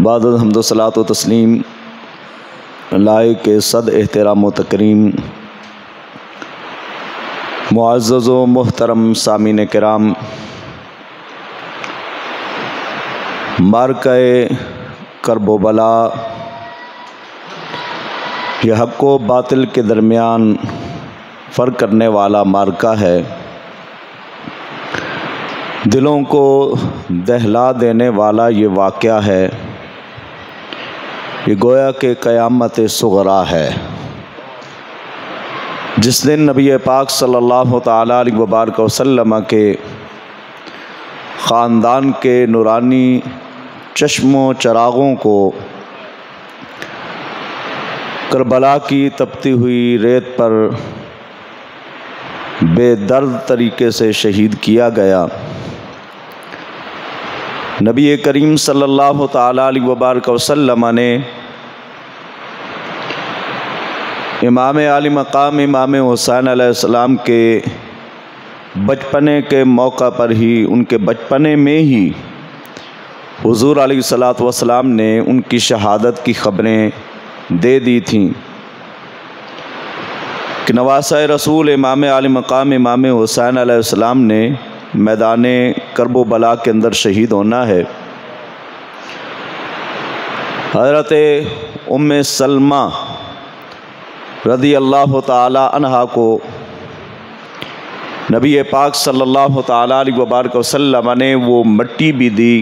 बाद हम्दुसलात व तस्लीम लायक सद एहतराम व तकरीम मुअज़्ज़ज़ व मुहतरम सामीन किराम, मार्का करबो बला यह हक़ व बातिल के दरमियान फ़र्क करने वाला मार्का है। दिलों को दहला देने वाला ये वाक़या है, ये गोया के क़यामत सुग़रा है। जिस दिन नबी पाक सल्लल्लाहु तआला अलैहि वबारक वसल्लम के ख़ानदान के नूरानी चश्मों चरागों को करबला की तपती हुई रेत पर बेदर्द तरीके से शहीद किया गया, नबी करीम सल्लल्लाहु तआला अलैहि वबारक वसल्लम ने इमाम आली मकाम इमाम हुसैन अलैहिस्सलाम के बचपने के मौका पर ही, उनके बचपने में ही हुज़ूर अलैहिस्सलातु वस्सलाम ने उनकी शहादत की ख़बरें दे दी थीं कि नवासा रसूल इमाम आली मकाम इमाम हुसैन अलैहिस्सलाम ने मैदान करबो बला के अंदर शहीद होना है। हज़रत उम्मे सलमा रज़ी अल्लाह ताला अन्हा को नबी पाक सल्लल्लाहु ताला अलैहि वबारक वसल्लम ने वो मिट्टी भी दी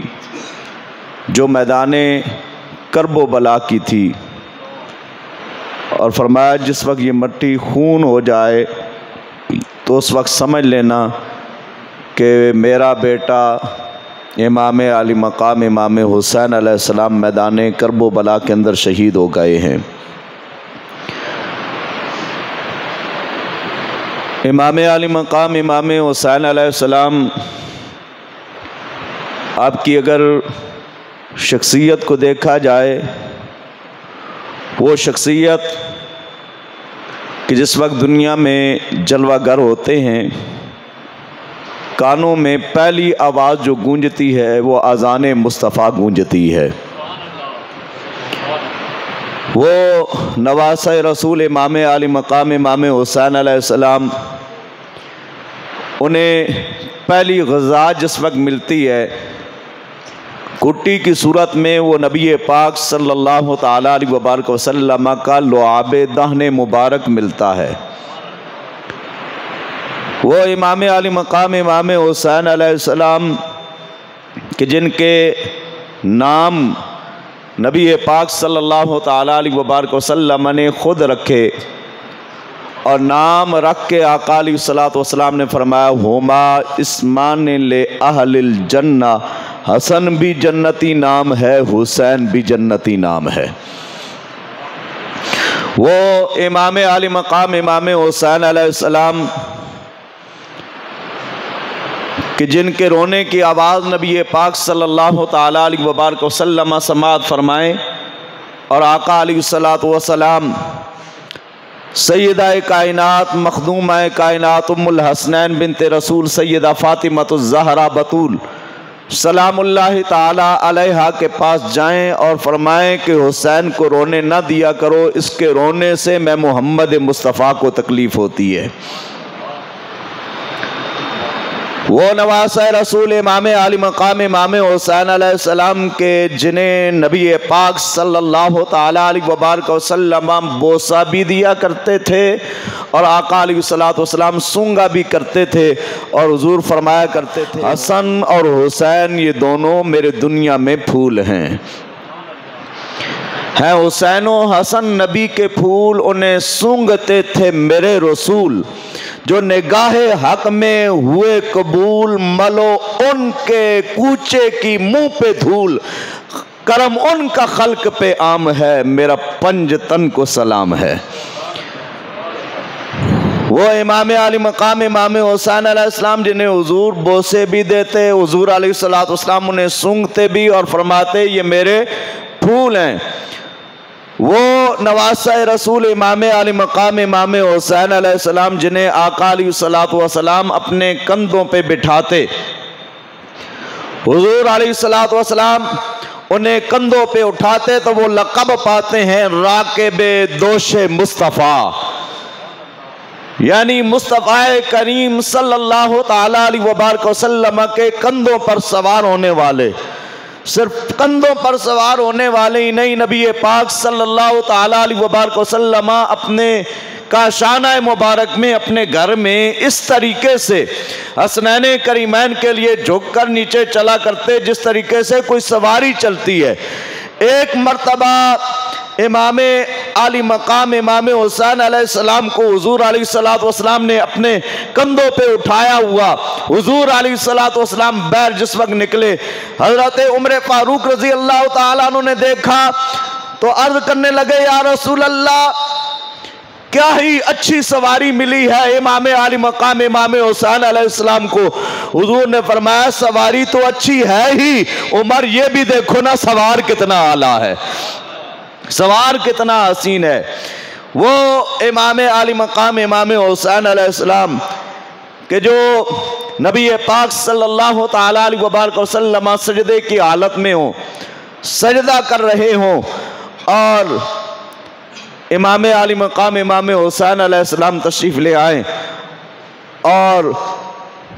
जो मैदान करबो बला की थी, और फरमाया जिस वक्त ये मिट्टी खून हो जाए तो उस वक्त समझ लेना कि मेरा बेटा इमाम आली मकाम इमाम हुसैन अलैहिस्सलाम मैदान करबो बला के अंदर शहीद हो गए हैं। इमाम आली मकाम इमाम हुसैन अलैहिस्सलाम आपकी अगर शख्सियत को देखा जाए, वो शख्सियत कि जिस वक्त दुनिया में जलवागर होते हैं, कानों में पहली आवाज़ जो गूंजती है वो अज़ान मुस्तफ़ा गूंजती है। वो नवासा रसूल इमाम आली मकाम इमाम हुसैन अलैहिस्सलाम, उन्हें पहली ग़ज़ा जिस वक्त मिलती है कुट्टी की सूरत में, वो नबी पाक सल्लल्लाहु तआला अलैहि वबारक वसल्लम का लुआब दाहने मुबारक मिलता है। वो इमाम आली मकाम इमाम हुसैन अलैहिस्सलाम कि जिनके नाम नबी पाक सल्लल्लाहु तआला अलैहि वबारक वसल्लम ने ख़ुद रखे, और नाम रख के आका अलैहिस्सलातु वस्सलाम ने फरमाया हुमा इस्मान ले अहलिल जन्ना, हसन भी जन्नती नाम है, हुसैन भी जन्नती नाम है। वो इमाम आली मकाम इमाम हुसैन अलैहिस्सलाम कि जिनके रोने की आवाज़ नबी पाक सल्लल्लाहु तआला अलैहि वबारक वसल्लम समाअत फरमाएँ, और आका अलैहिस्सलातु वस्सलाम सैयदा कायनात मखदूमा कायनात उम्मुल हसनैन बिनते रसूल सैयदा फातिमतुज़ ज़हरा बतूल सलामुल्लाहि ताला अलैहा के पास जाएं और फरमाएं कि हुसैन को रोने न दिया करो, इसके रोने से मैं मोहम्मद मुस्तफ़ा को तकलीफ़ होती है। वो नवासा रसूल इमाम आली मकाम इमाम हुसैन अलैहिस्सलाम के जिन्हें नबी पाक सल्लल्लाहु तआला अलैहि वबारक वसल्लम बोसा भी दिया करते थे और आका अलैहिस्सलातु वस्सलाम सूंगा भी करते थे, और हुजूर फरमाया करते थे हसन और हुसैन ये दोनों मेरे दुनिया में फूल हैं। हुसैन व हसन नबी के फूल, उन्हें सूंघते थे मेरे रसूल, जो निगाहे हक में हुए कबूल, मलो उनके कूचे की मुंह पे धूल, करम उनका खल्क पे आम है, मेरा पंज तन को सलाम है। वो इमाम आली मकाम इमाम हुसैन अलैहिस्सलाम जिन्हें हुजूर बोसे भी देते, हुजूर अलैहिस्सलातु वस्सलाम उन्हें सूंघते भी और फरमाते ये मेरे फूल हैं। वो नवासा रसूल इमाम आली मकाम इमाम हुसैन अलैहिस्सलाम जिन्हें आका अलैहिस्सलातु वस्सलाम अपने कंधों पे बिठाते, हुजूर अलैहिस्सलातु वस्सलाम उन्हें कंधों पे उठाते तो वो लक़ब पाते हैं राकिबे दोशे मुस्तफ़ा, यानी मुस्तफ़ा करीम सल्लल्लाहु ताला अलैहि वसल्लम के कंधों पर सवार होने वाले। सिर्फ कंधों पर सवार होने वाले ही नहीं, नबी पाक सल्लल्लाहु ताला अलैहि वसल्लम अपने काशाना मुबारक में अपने घर में इस तरीके से हसनैन करीमैन के लिए झुककर नीचे चला करते जिस तरीके से कोई सवारी चलती है। एक मर्तबा इमाम आली मकाम इमाम हुसैन अलैहिस्सलाम को हुजूर अलैहिस्सलाम ने अपने कंधों पे उठाया हुआ, हुजूर अलैहिस्सलाम बैर जिस वक्त निकले, हजरत उमर फारूक रजी अल्लाह ताला अन्हु ने देखा तो अर्ज करने लगे, या रसूल अल्लाह, क्या ही अच्छी सवारी मिली है इमाम आली मकाम इमाम हुसैन अलैहिस्सलाम को। हुजूर ने फरमाया, सवारी तो अच्छी है ही उमर, ये भी देखो ना सवार कितना आला है, सवार कितना हसीन है। वो इमाम आली मकाम इमाम हुसैन अलैहिस्सलाम के जो नबी पाक सल्लल्लाहु ताला अलैहि वसल्लम सजदे की हालत में हो, सजदा कर रहे हों और इमाम आली मकाम इमाम हुसैन अलैहिस्सलाम तशरीफ़ ले आए और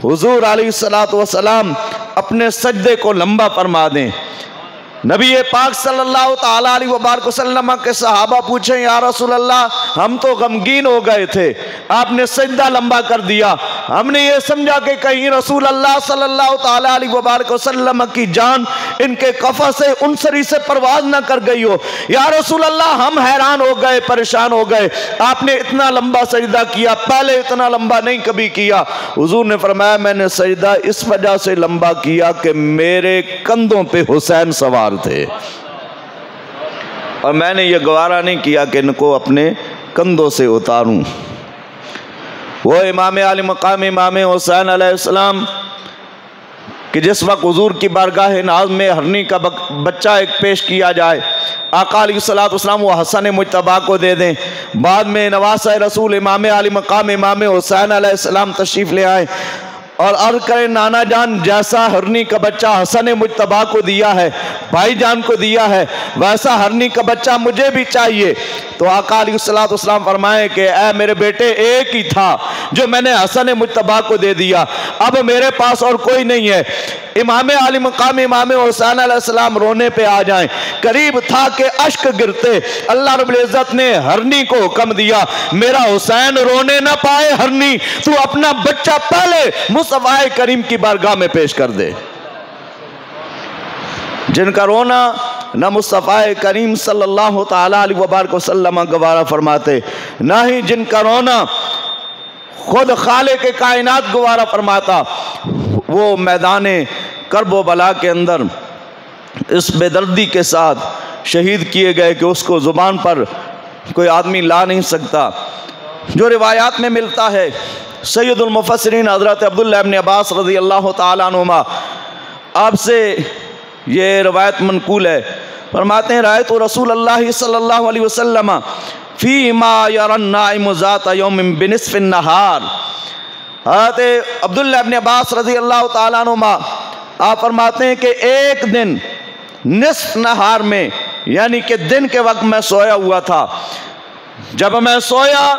हुजूर अलैहिस्सलाम अपने सजदे को लंबा फरमा दें। नबी पाक सल्लल्लाहु ताला अलैहि वसल्लम के सहाबा पूछे, या रसूल अल्लाह, हम तो गमगीन हो गए थे, आपने सजदा लंबा कर दिया, हमने ये समझा कि कहीं रसूल अल्लाह सल्लल्लाहु ताला अलैहि वसल्लम की जान इनके कफा से उनसरी से परवाज ना कर गई हो। या रसूल अल्लाह, हम हैरान हो गए, परेशान हो गए, आपने इतना लंबा सजदा किया, पहले इतना लंबा नहीं कभी किया। हुजूर ने फरमाया, मैंने सजदा इस वजह से लंबा किया कि मेरे कंधों पे हुसैन सवार थे और मैंने ये गवारा नहीं किया कि इनको अपने कंधों से उतारूं। वो इमाम आली मकाम इमाम हुसैन अलैहिस्सलाम कि जिस वक्त हुजूर की बारगाह नाज में हरनी का बच्चा एक पेश किया जाए, आका अलैहिस्सलाम वो हसन मुज्तबा को दे दें। बाद में नवासा रसूल इमाम आली मकाम इमाम हुसैन अलैहिस्सलाम तशरीफ़ ले आए और अर्ज करें, नाना जान, जैसा हरनी का बच्चा हसन मुज्तबा को दिया है, भाईजान को दिया है, वैसा हरनी का बच्चा मुझे भी चाहिए। तो आका अलैहिस्सलाम फरमाए कि ऐ मेरे बेटे, एक ही था जो मैंने हसन मुज्तबा को दे दिया, अब मेरे पास और कोई नहीं है। इमाम आली मकाम इमाम हुसैन अलैहिस्सलाम रोने पे आ जाएं, करीब था कि अश्क गिरते। अल्लाह रब्बुल इज्जत ने हरनी को हुक्म दिया, मेरा हुसैन रोने ना पाए हरनी, तू अपना बच्चा पहले मुस्तफ़ा करीम की बारगाह में पेश कर दे। जिनका रोना न मुस्तफ़ा करीम सल्लल्लाहु ताला अलैहि वसल्लम गवारा फरमाते, ना ही जिनका रोना खुद खालिक के कायनात गवारा फरमाता। वो मैदाने करबो बला के अंदर इस बेदर्दी के साथ शहीद किए गए कि उसको ज़ुबान पर कोई आदमी ला नहीं सकता। जो रिवायात में मिलता है, सैयदुल मुफस्सिरीन हज़रत अब्दुल्लाह इब्न अब्बास रज़ी अल्लाह ताला अन्हुमा आपसे ये रवायत मनकूल है, फरमाते हैं, रायतु रसूल अल्लाह सल्लल्लाहु अलैहि वसल्लम फी मा यरन नाइम ज़ात यौमिन बिनिस्फ़िन नहार। हज़रत अब्दुल्लाह इब्न अब्बास रज़ी अल्लाह ताला अन्हुमा आप फरमाते हैं कि एक दिन निस्फ नहार में, यानी कि दिन के वक्त मैं सोया हुआ था। जब मैं सोया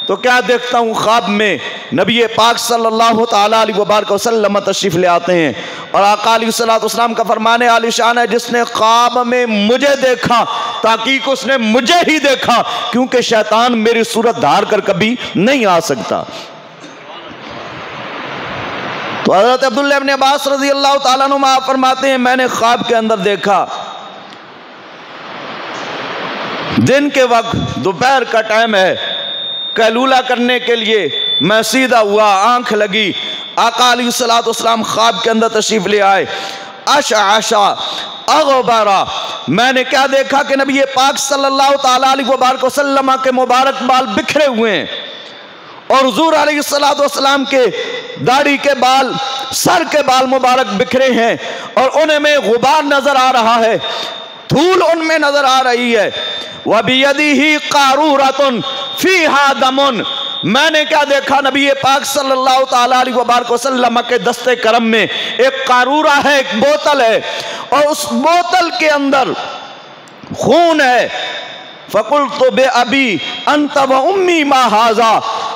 तो क्या देखता हूँ, ख्वाब में नबी पाक सल्लल्लाहु ताला अलैहि वसल्लम तशरीफ़ ले आते हैं और आका अलैहिस्सलाम का फरमाने आलिशान है, जिसने ख्वाब में मुझे देखा ताकीक उसने मुझे ही देखा, क्योंकि शैतान मेरी सूरत धार कर कभी नहीं आ सकता। तो हज़रत अब्दुल्लाह इब्न अब्बास रज़ी अल्लाह ताला अन्हु आप फरमाते हैं, मैंने ख्वाब के अंदर देखा, दिन के वक्त दोपहर का टाइम है, कैलूला करने के लिए मैं सीधा हुआ, आंख लगी, आका अलैहिस्सलाम ख्वाब के अंदर तशरीफ़ ले आए। आशा अगबरा, मैंने क्या देखा कि नबी पाक सल्लल्लाहु ताला अलैहि वसल्लम के मुबारक बाल बिखरे हुए हैं और हुजूर अलैहिस्सलाम के दाढ़ी के बाल, सर के बाल मुबारक बिखरे हैं और उनमें गुबार नजर आ रहा है, धूल उनमें नजर आ रही है। वह बियदिही कारूरतुन फीहा दमुन, मैंने क्या देखा, नबी पाक सल्लल्लाहु ताला अलैहि वसल्लम के दस्ते करम में एक कारूरा है, एक बोतल है और उस बोतल के अंदर खून है। फ़कुल तो बे अबी अंत व उम्मी मा हाजा।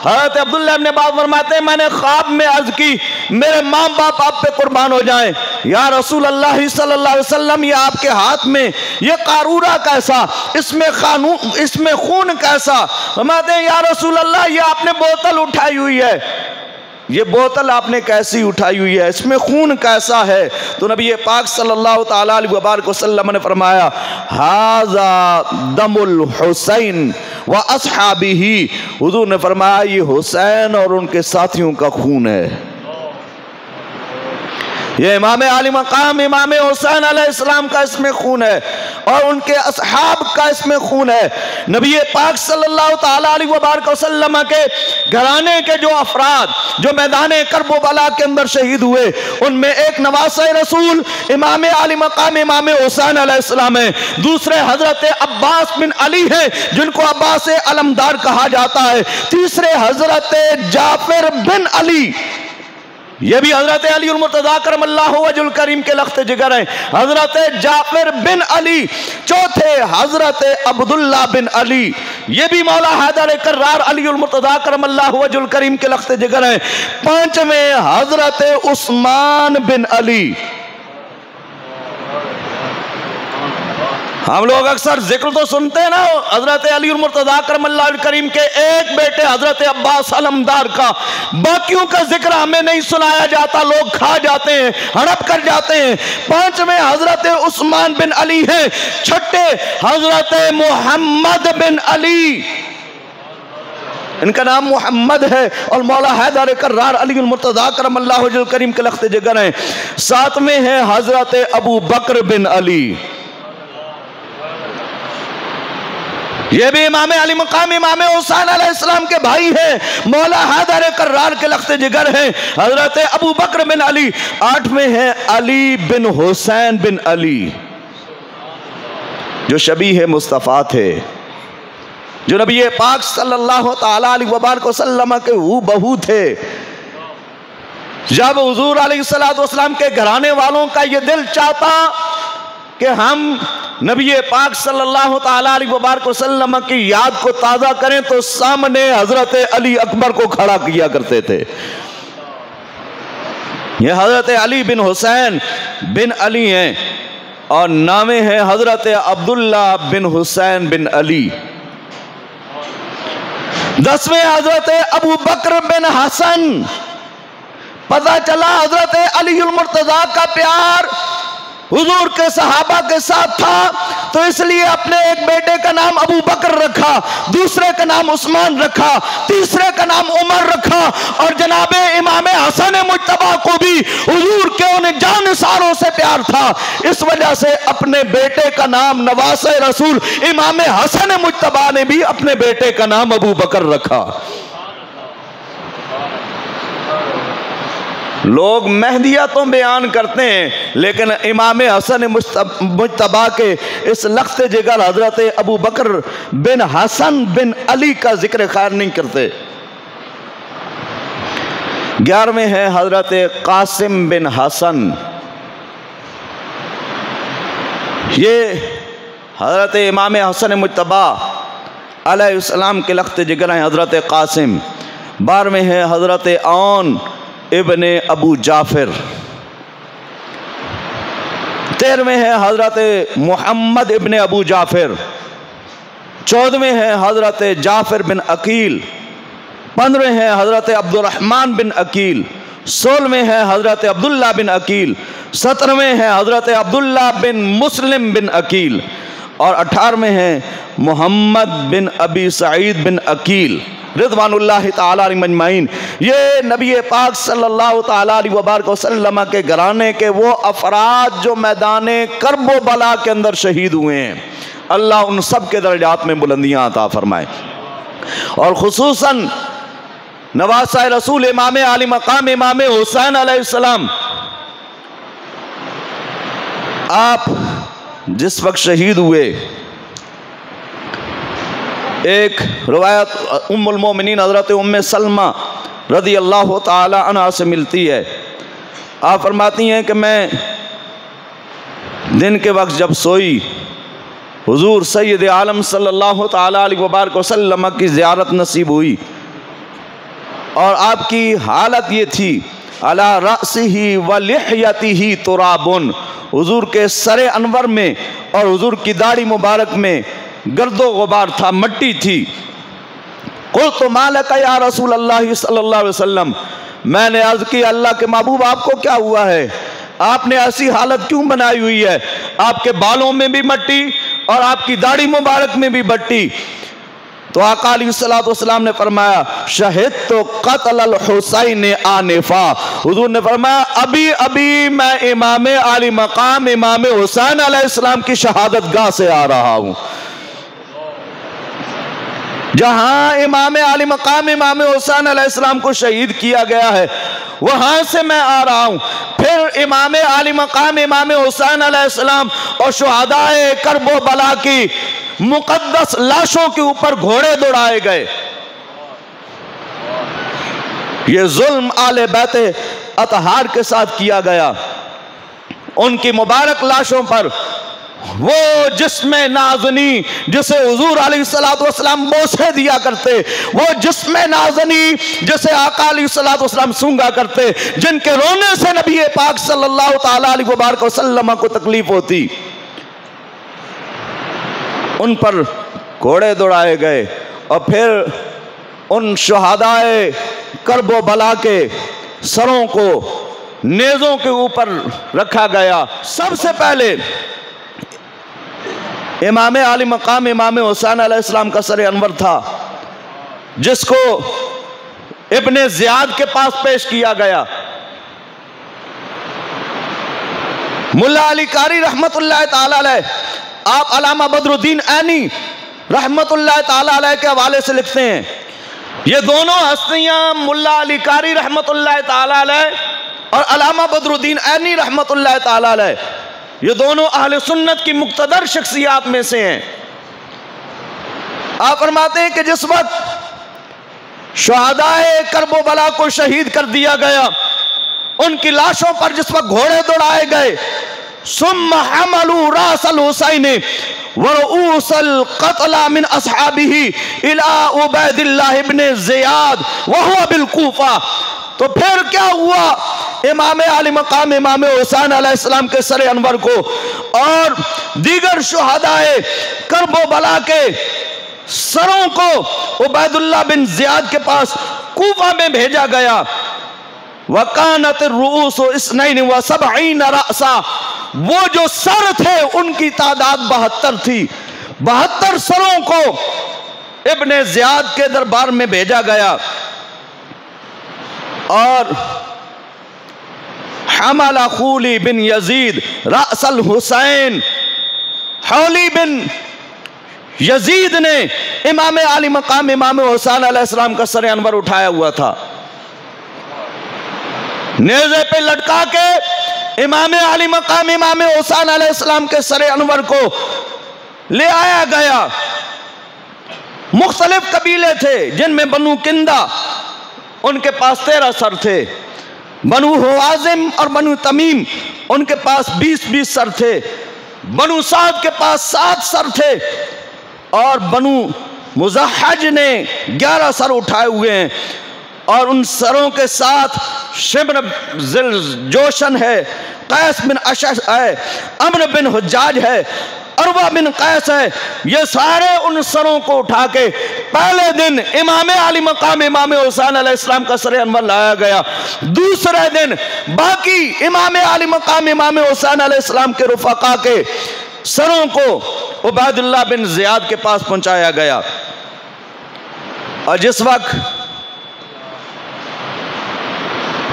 हज़रत अब्दुल्लाह इब्न अब्बास फरमाते हैं मैंने ख्वाब में अर्ज की मेरे माँ बाप आप पे कुर्बान हो जाएं। या रसूल अल्लाह सल्लल्लाहु अलैहि वसल्लम, ये आपके हाथ में ये कारूरा कैसा, इसमें खून कैसा? फरमाते हैं या रसूल अल्लाह, ये आपने बोतल उठाई हुई है, ये बोतल आपने कैसी उठाई हुई है, इसमें खून कैसा है? तो नबी पाक सल्लल्लाहु ताला अलैहि वसल्लम ने फरमाया हाज़ा दमुल हुसैन व अस्हाबिही। हुजूर ने फरमाया ये हुसैन और उनके साथियों का खून है। ये इमाम आली मकाम इमाम हुसैन अलैहिस्सलाम का इसमें खून है और उनके असहाब का इसमें खून है। नबी पाक सल्लल्लाहु ताला अलैहि वसल्लम के घराने के जो अफराद जो मैदान करबला के अंदर शहीद हुए, उनमें एक नवासे रसूल इमाम आली मकाम इमाम हुसैन अलैहिस्सलाम है, दूसरे हजरत अब्बास बिन अली हैं जिनको अब्बास अलमदार कहा जाता है, तीसरे हजरत जाफर बिन अली, ये भी हजरत अली मुर्तज़ा करमल्लाहु वजहुल करीम के लख्त जिगर हैं, हजरत जाफर बिन अली, चौथे हजरत अब्दुल्ला बिन अली, ये भी मौला हैदर कर्रार अली मुर्तज़ा करमल्लाहु वजहुल करीम के लख्त जिगर हैं, पांचवें हजरत उस्मान बिन अली। हम लोग अक्सर जिक्र तो सुनते हैं ना हजरत अली मुर्तज़ा करमल्लाहु करीम के एक बेटे हजरत अब्बास अलमदार का, बाकियों का जिक्र हमें नहीं सुनाया जाता, लोग खा जाते हैं, हड़प कर जाते हैं। पांचवें हजरत उस्मान बिन अली हैं, छठे हजरत मोहम्मद बिन अली, इनका नाम मोहम्मद है और मौला हैदर कर्रार अली मुर्तज़ा करमल्लाहु वजहुल करीम के लख्त जिगर हैं। सातवें हैं हजरत अबू बकर बिन अली, ये भी इमाम अली मकाम इमाम हुसैन अलैहिस्सलाम के भाई हैं, मौला हैदर कर्रार के लख्त जिगर हैं, हजरत अबू बकर बिन अली। आठवें हैं अली बिन हुसैन बिन अली, जो शबीह मुस्तफ़ा थे, जो नबी पाक सल्लल्लाहु ताला अलैहि वसल्लम के हूबहू थे। जब हुजूर अलैहिस्सलातु वस्सलाम के घराने वालों का ये दिल चाहता कि हम नबी पाक सल्लल्लाहु ताला अलैहि वसल्लम की याद को ताज़ा करें, तो सामने हजरत अली अकबर को खड़ा किया करते थे। ये हजरत अली बिन हुसैन बिन अली हैं और नामे हैं हजरत अब्दुल्ला बिन हुसैन बिन अली। 10वें हजरत अबू बकर बिन हसन। पता चला हजरत अली मुर्तज़ा का प्यार हुजूर के सहाबा के साथ था, तो इसलिए अपने एक बेटे का नाम अबू बकर रखा, दूसरे का नाम उस्मान रखा, तीसरे का नाम उमर रखा, और जनाबे इमाम हसन मुज्तबा को भी हुजूर के उन जानिसारों से प्यार था, इस वजह से अपने बेटे का नाम नवासे रसूल इमाम हसन मुज्तबा ने भी अपने बेटे का नाम अबू बकर रखा। लोग महदिया तो बयान करते हैं, लेकिन इमाम हसन मुज्तबा के इस लख्त जिगर हजरत अबू बकर बिन हसन बिन अली का जिक्र खैर नहीं करते। 11वें हैं हजरत कासिम बिन हसन। ये हजरत इमाम हसन मुज्तबा अलैहिस्सलाम के लख्त जिगर हैं हजरत कासिम। 12वें हैं हजरत औन इब्ने अबू जाफिर। 13वें हैं हजरत मोहम्मद इब्ने अबू जाफिर। 14वें हैं हजरत जाफिर बिन अकील। 15वें हैं हजरत अब्दुर्रहमान बिन अकील। 16वें हैं हजरत अब्दुल्ला बिन अकील। 17वें हैं हजरत अब्दुल्ला बिन मुस्लिम बिन अकील। और 18वें हैं मोहम्मद बिन अबी सईद बिन अकील रिज़वानुल्लाहि ताला अलैहिम अजमईन। ये नबी पाक सल्लल्लाहु ताला अलैहि वसल्लम के घराने के वो अफराद जो मैदान करबला के अंदर शहीद हुए हैं, अल्लाह उन सब के दर्जात में बुलंदियाँ अता फरमाए। और खुसूसन नवासा रसूल इमाम आली मकाम इमाम हुसैन अलैहिस्सलाम, आप जिस वक्त शहीद हुए, एक रवायत उम्मुल मोमिनीन हज़रत उम्मे सलमा रज़ी अल्लाह ताला अन्हा से मिलती है। आप फरमाती हैं कि मैं दिन के वक्त जब सोई, हुजूर सैयद आलम सल्लल्लाहु ताला अलैहि वबारक वसल्लम की ज़ियारत नसीब हुई और आपकी हालत ये थी, अला रअसिही व लिह्यतिही तुराबुन, हुजूर के सरे अनवर में और हुजूर की दाढ़ी मुबारक में गर्दो गुबार था, मट्टी थी। कुल्तु मालका या रसूल अल्लाह सल्लल्लाहु अलैहि वसल्लम, मैंने अर्ज की अल्लाह के महबूब आपको क्या हुआ है, आपने ऐसी हालत क्यों बनाई हुई है, आपके बालों में भी मट्टी और आपकी दाढ़ी मुबारक में भी मट्टी। तो आका अलैहिस्सलातु वस्सलाम ने फरमाया, शहिदतु क़त्ल अल हुसैन आनिफा, हुजूर ने फरमाया अभी अभी मैं इमाम आली मकाम इमाम हुसैन अलैहिस्सलाम की शहादत गाह से आ रहा हूँ। जहाँ इमाम आली मकाम इमाम हुसैन अलैहिस्सलाम को शहीद किया गया है, वहाँ से मैं आ रहा हूँ। फिर इमाम आली मकाम इमाम हुसैन अलैहिस्सलाम और शुहदाए करबो बला की मुकद्दस लाशों के ऊपर घोड़े दौड़ाए गए। ये जुल्म आले बैते अतहार के साथ किया गया। उनकी मुबारक लाशों पर वो जिस्मे नाज़नी जिसे हुजूर अलैहिस्सलातु वस्सलाम बोसे दिया करते, वो जिस्मे नाज़नी जिसे आका अलैहिस्सलातु वस्सलाम सूंघा करते, जिनके रोने से नबी पाक सल्लल्लाहु ताला अलैहि वसल्लम को तकलीफ होती, उन पर घोड़े दौड़ाए गए और फिर उन शुहदाए करबो बला के सरों को नेज़ों के ऊपर रखा गया। सबसे पहले इमाम आली मकाम इमाम हुसैन अलैहिस्सलाम का सर अनवर था, जिसको इब्ने ज़ियाद के पास पेश किया गया। मुल्ला अली कारी रहमतुल्लाह ताला अलैह, आप अलामा बदरुद्दीन ऐनी रहमतुल्लाह ताला अलैह के हवाले से लिखते हैं, ये दोनों हस्तियां मुल्ला अली कारी रहमतुल्लाह ताला अलैह और अलामा बदरुद्दीन ऐनी रहमतुल्लाह ताला अलैह, ये दोनों अहले सुन्नत की मुक्तदर शख्सियात में से हैं। आप फरमाते हैं कि जिस वक्त शुहदाए करबो बला को शहीद कर दिया गया, उनकी लाशों पर जिस वक्त घोड़े दौड़ाए गए, सुम्मा हमलू रासल हुसैन व रऊसल क़त्ला मिन अस्हाबिही इला उबैदिल्लाह इब्ने ज़ियाद व हुवा बिल कूफा। तो फिर क्या हुआ, इमाम आली मकाम इमाम हुसैन अलैहिस्सलाम के सर अनवर को और दीगर शुहदाए करबो बला के सरों को उबैदुल्लाह बिन ज़ियाद के पास कूफा में भेजा गया। वकानत रूस इस्नैन व सबईन रअसा, वो जो सर थे उनकी तादाद 72 थी। 72 सरों को इब्ने ज़ियाद के दरबार में भेजा गया और हमला खूली बिन यजीद रअसल हुसैन, हौली बिन यजीद ने इमाम आली मकाम इमाम हुसैन अलैहिस्सलाम का सर अनवर उठाया हुआ था। नेज़े पे लटका के इमाम आली मकाम इमाम हुसैन अलैहिस्सलाम के सर अनवर को ले आया गया। मुख्तलिफ कबीले थे, जिनमें बनु किंदा, उनके पास 13 सर थे, बनु हवाज़िम और बनु तमीम, उनके पास 20-20 सर थे, बनु साद के पास 7 सर थे और बनु मुज़हज ने 11 सर उठाए हुए हैं। और उन सरों के साथ शिब्र जोशन है, कैस बिन अशस है, अम्र बिन हुज्जाज है, अरवा बिन कैस है। ये सारे उन सरों को उठा के पहले दिन इमाम आली मकाम इमाम हुसैन अलैहिस्सलाम का सर अनवर लाया गया। दूसरे दिन बाकी इमाम आली मकाम इमाम हुसैन अलैहिस्सलाम के रुफका के सरों को उबैदुल्लाह बिन ज़ियाद के पास पहुंचाया गया। और जिस वक्त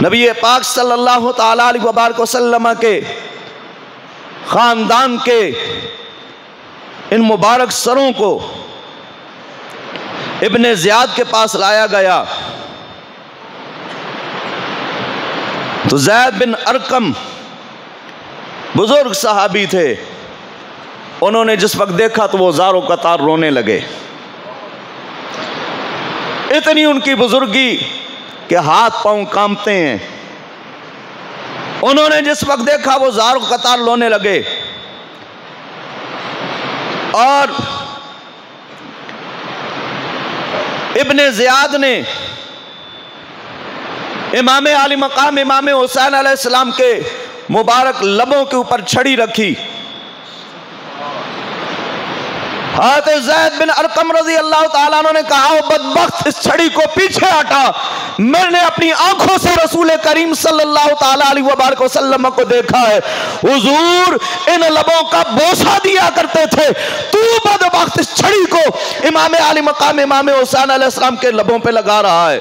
नबी पाक सल्लल्लाहु ताला अलैहि वसल्लम के ख़ानदान के इन मुबारक सरों को इब्ने ज़ियाद के पास लाया गया, तो ज़ैद बिन अरकम बुजुर्ग सहाबी थे, उन्होंने जिस वक्त देखा तो वो ज़ारो कतार रोने लगे। इतनी उनकी बुजुर्गी के हाथ पांव कांपते हैं। उन्होंने जिस वक्त देखा वो ज़ारो कतार रोने लगे। और इब्ने ज़ियाद ने इमाम आली मकाम इमाम हुसैन अलैहिस्सलाम के मुबारक लबों के ऊपर छड़ी रखी। हज़रत ज़ैद बिन अरकम रज़ी अल्लाह ताला अन्हु ने कहा, ओ बदबख्त, इस छड़ी को पीछे हटा, मैंने अपनी आंखों से रसूल करीम सल्लल्लाहु ताला अलैहि वसल्लम को देखा है, हुजूर इन लबों का बोसा दिया करते थे, तू बदबख्त इस छड़ी को इमाम आली मकाम इमाम हुसैन अलैहिस्सलाम के लबों पे लगा रहा है।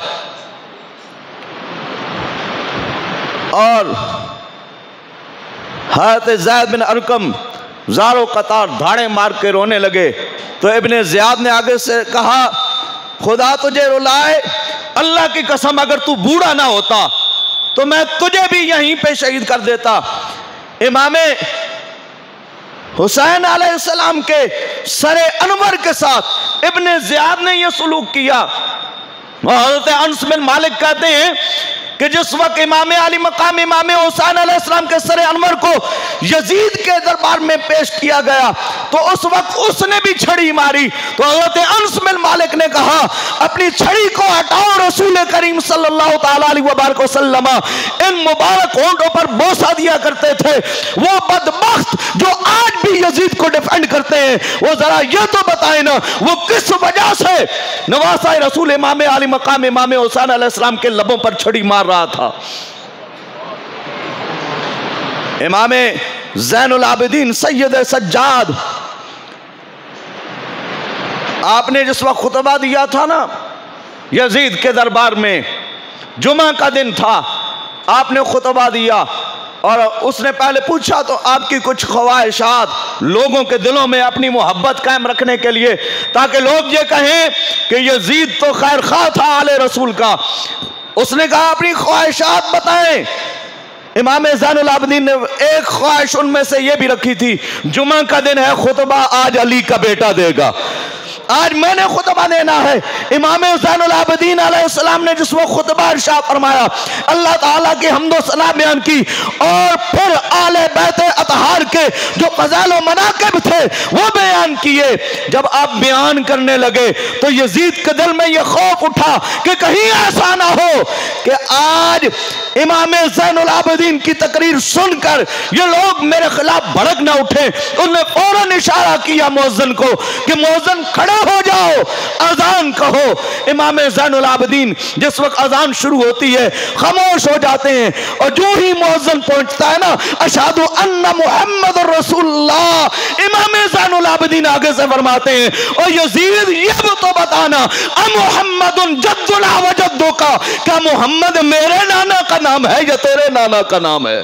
और हज़रत ज़ैद बिन अरकम ज़ारो कतार धाड़े मार के रोने लगे। तो इब्ने ज़ियाद ने आगे से कहा, खुदा तुझे रुलाए, अल्लाह की कसम अगर तू बूढ़ा ना होता तो मैं तुझे भी यहीं पे शहीद कर देता। इमाम हुसैन अलैहिस्सलाम के सरे अनवर के साथ इब्ने ज़ियाद ने यह सलूक किया। हज़रत अनस बिन मालिक कहते हैं कि जिस वक्त इमाम आली मकाम इमाम हुसैन अलैहिस्सलाम के सरे अनवर को यजीद के दरबार में पेश किया गया तो उस वक्त उसने भी छड़ी मारी। तो हज़रत अनस बिन मालिक ने कहा, अपनी छड़ी को हटाओ, रसूल करीम सल्लल्लाहु ताला अलैहि वसल्लम इन मुबारक होंठों पर बोसा दिया करते थे। वो बदबख्त जो आज भी यजीद को डिफेंड करते हैं, वो जरा ये तो बताए ना, वो किस वजह से नवासा रसूल इमाम आली मकाम इमाम हुसैन अलैहिस्सलाम के लबों पर छड़ी मार रहा था। इमाम ज़ैनुल आबिदीन सैयद सज्जाद, आपने जिस वक्त खुतबा दिया था ना यजीद के दरबार में, जुमा का दिन था, आपने खुतबा दिया और उसने पहले पूछा तो आपकी कुछ ख्वाहिशात लोगों के दिलों में अपनी मोहब्बत कायम रखने के लिए, ताकि लोग ये कहें कि यजीद तो खैर खा था आले रसूल का। उसने कहा अपनी ख्वाहिशात बताएं। इमाम ज़ैनुल आबिदीन ने एक ख्वाहिश उनमें से ये भी रखी थी, जुमा का दिन है, खुतबा आज अली का बेटा देगा, आज मैंने खुतबा देना है। इमाम ज़ैनुल आबिदीन अलैहिस्सलाम ने जिस वक्त खुतबा इरशाद फरमाया, अल्लाह ताला की हम्दो सना बयान की और फिर आले बैत अतहार के जो फ़ज़ाइल व मनाक़िब थे वो बयान किए। जब आप बयान करने लगे तो यजीद के दिल में यह खौफ उठा कि कहीं ऐसा ना हो कि आज इमाम ज़ैनुल आबिदीन की तकरीर सुनकर ये लोग मेरे खिलाफ भड़क ना उठे। उन्होंने फौरन इशारा किया मुअज्जिन को कि मुअज्जिन खड़े हो जाओ, अजान कहो। इमाम ज़ैनुल आबिदीन जिस वक्त अजान शुरू होती है खामोश हो जाते हैं और जो ही मुअज्जिन पहुंचता है ना, अशहदु अन्ना मुहम्मदुर रसूलुल्लाह, इमाम ज़ैनुल आबिदीन आगे से फरमाते हैं, और यजीद ये तो बताना, अ मुहम्मदुन जद्दुना व जद्दुका, क्या मोहम्मद मेरे नाना का नाम है या तेरे नाना का नाम है?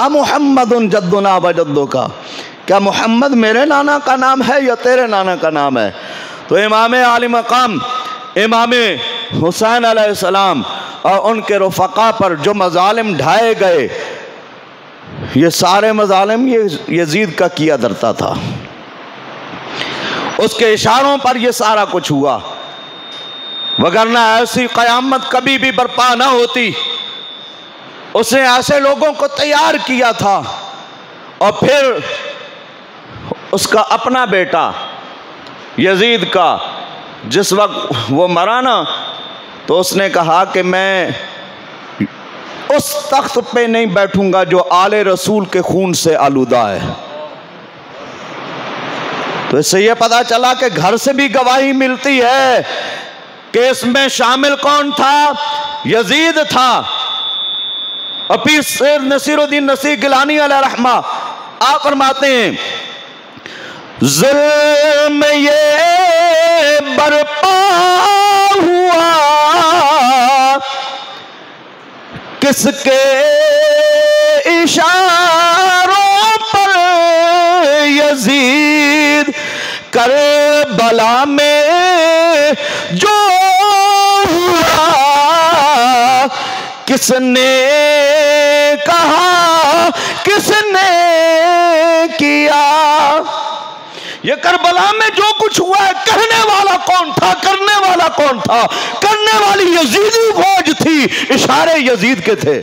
मुहम्मदुन जद्दुना व जद्दुका, क्या मोहम्मद मेरे नाना का नाम है या तेरे नाना का नाम है? तो इमाम आली मकाम इमाम हुसैन अलैहिस्सलाम और उनके रफ़क़ा पर जो मज़ालिम ढाए गए, ये सारे मज़ालिम ये यजीद का किया धरता था, उसके इशारों पर ये सारा कुछ हुआ, वगरना ऐसी क़यामत कभी भी बर्पा ना होती। उसने ऐसे लोगों को तैयार किया था। और फिर उसका अपना बेटा यजीद का जिस वक्त वो मरा ना, तो उसने कहा कि मैं उस तख्त पे नहीं बैठूंगा जो आले रसूल के खून से आलूदा है। तो इससे ये पता चला कि घर से भी गवाही मिलती है कि इसमें शामिल कौन था? यजीद था। और पीर सैयद नसीरुद्दीन नसीर गिलानी अलैहि रहमा आप फरमाते हैं, ज़ुल्म ये बरपा हुआ किसके इशारों पर, यजीद करबला में जो हुआ किसने कहा, किसने किया? ये करबला में जो कुछ हुआ है, कहने वाला कौन था, करने वाला कौन था? करने वाली यजीदी फौज थी, इशारे यजीद के थे।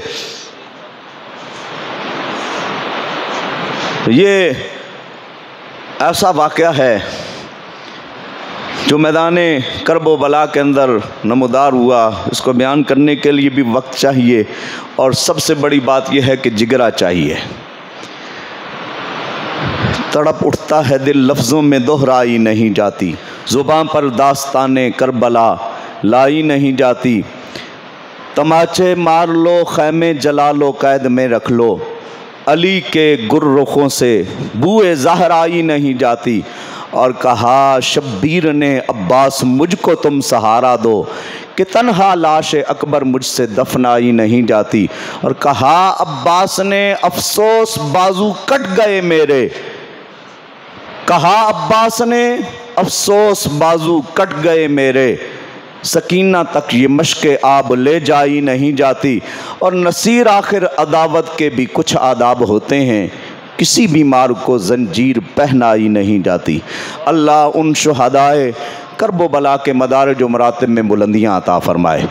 ये ऐसा वाक़या है जो मैदान करबो बला के अंदर नमूदार हुआ। इसको बयान करने के लिए भी वक्त चाहिए और सबसे बड़ी बात यह है कि जिगरा चाहिए। तड़प उठता है दिल, लफ्ज़ों में दोहराई नहीं जाती, ज़ुबान पर दास्ताने करबला लाई नहीं जाती। तमाचे मार लो, खैमे जला लो, कैद में रख लो, अली के गुर्रुखों से बूए ज़हराई नहीं जाती। और कहा शब्बीर ने अब्बास मुझको तुम सहारा दो, कि तन्हा लाश अकबर मुझसे दफनाई नहीं जाती। और कहा अब्बास ने अफसोस बाजू कट गए मेरे, कहा अब्बास ने अफसोस बाजू कट गए मेरे, सकीना तक ये मशक़े आब ले जाई नहीं जाती। और नसीर आखिर अदावत के भी कुछ आदाब होते हैं, किसी बीमार को जंजीर पहनाई नहीं जाती। अल्लाह उन शुहदाए करबो बला के मदारिज व मरातिब में बुलंदियाँ अता फरमाए।